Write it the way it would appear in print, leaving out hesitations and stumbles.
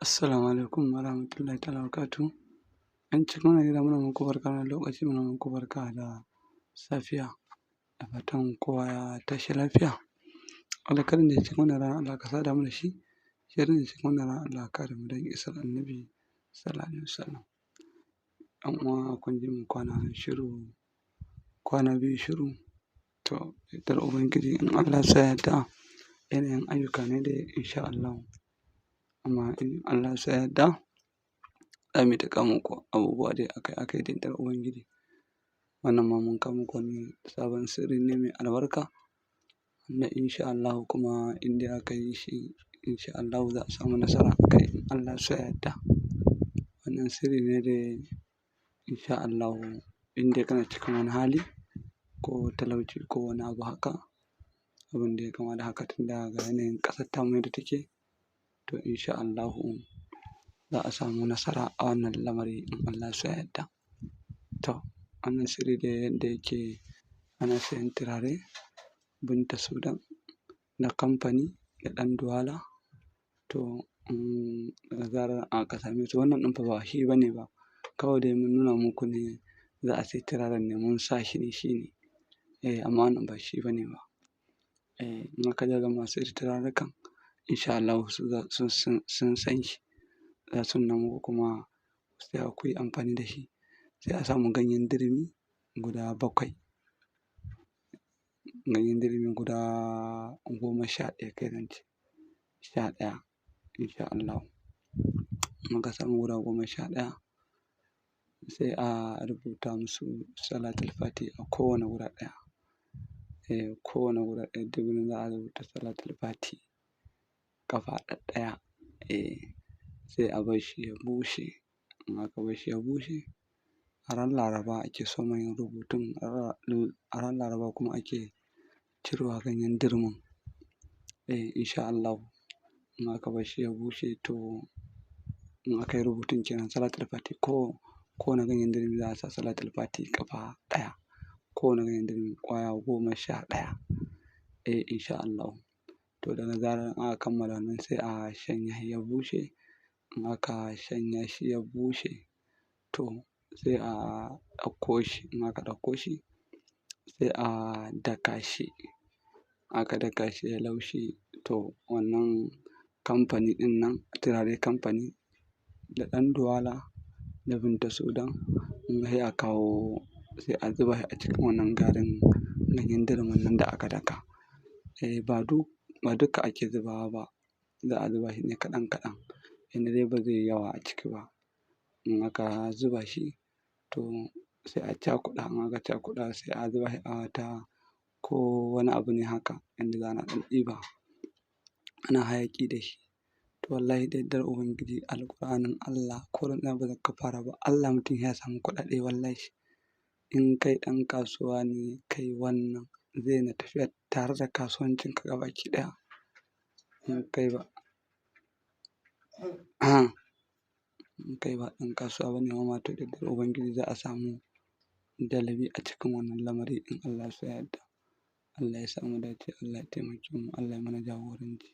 Assalamu alaikum warahmatullahi ta'ala wabarakatuh. ‘Yan cikin wannan gida muna muku barka da lokaci, muna muku barka da safiya, da fatan kowa ya tashi lafiya. Alkhairin da ke cikin wannan rana Allah ka sada mu da shi, sharrin da ke cikin wannan rana Allah ka kare mu don isar Annabi sallallahu alaihi wasallam. ‘Yan uwa kun ji mu kwana shiru, kwana biyu shiru, to da yardar Ubangiji in Allah ya so ya yarda yanayin ayyuka ne dai insha Allahu. Amma in Allah ya yarda za mu yi ta kawo muku abubuwa dai akai-akai da yardar Ubangiji. Wannan ma mun kawo muku wani sabon sirri ne mai albarka wanda insha Allahu kuma in dai aka yi shi insha Allahu za a samu nasara a kai in Allah ya so ya yarda. Wannan sirri ne dai insha Allahu in dai kana cikin wani hali ko talauci ko wani abu haka, abin da ya kama da haka tunda ga yanayin ƙasar tamu yadda take, to insha Allahu za a samu nasara a wannan lamari in Allah ya so ya yarda. To wannan sirri dai yadda yake ana sayan turare Binta Sudan na kamfani da ɗan Duwala, to da zarar aka same su wannan ɗin fa ba shi ba ne ba, kawai dai mun nuna muku ne za a sayi turaren ne mun sa shi ne shi ne, amma wannan ba shi ba ne ba. In aka je ga masu sayar da turarukan insha Allahu sun san shi, za su nuna muku kuma ku saya ku yi amfani da shi. Sai a samu ganyen dirimi guda 7, ganyen dirimi guda 11 kai zan ce, 11 insha Allahu. In aka samu guda 11 sai a rubuta musu Salatul Fati a kowane guda ɗaya. Kowane guda ɗaya dibirin za a rubuta Salatul Fati ƙafa ɗaɗɗaya, sai a bar shi ya bushe. In aka bar shi ya bushe, a ran Laraba ake soma yin rubutun, a ran Laraba kuma ake cirewa ganyen dirimin. Insha Allahu in aka bar shi ya bushe to in aka yi rubutun kenan Salatul Fati kowane ganyen dirimi za a sa Salatul Fati ƙafa ɗaya, kowane ganyen dirimi ƙwaya 11. Insha Allahu. To daga zarar aka kammala wannan sai a shanya shi ya bushe. In aka shanya shi ya bushe to sai a ɗauko shi, in aka ɗauko shi sai a daka shi. Aka daka shi ya laushi to wannan kamfani ɗin nan turare kamfani da ɗan Duwala da Binta Sudan sai a kawo sai a zuba shi a cikin wannan garin ganyen dirimin nan da aka daka. Ba duka ake zubawa ba, za a zuba shi ne kaɗan-kaɗan yanda dai ba zai yi yawa a ciki ba. In aka zuba shi to sai a cakuɗa, in aka cakuɗa sai a zuba shi a wata ko wani abu ne haka yanda za ana ɗan ɗiba ana hayaƙi da shi. To wallahi da yardar Ubangiji Alƙur'anin Allah ko rantsuwa ba za ka fara ba, Allah mutum sai ya samu kuɗaɗe wallahi. In kai ɗan kasuwa ne kai wannan zai na tafiya tare da kasuwancinka gabaki ɗaya. In kai ba ɗan kasuwa ba ne ba ma to da yardar Ubangiji za a samu jalabi a cikin wannan lamari in Allah ya so ya yarda. Allah ya sa mu dace, Allah ya taimake mu, Allah ya mana jagoranci.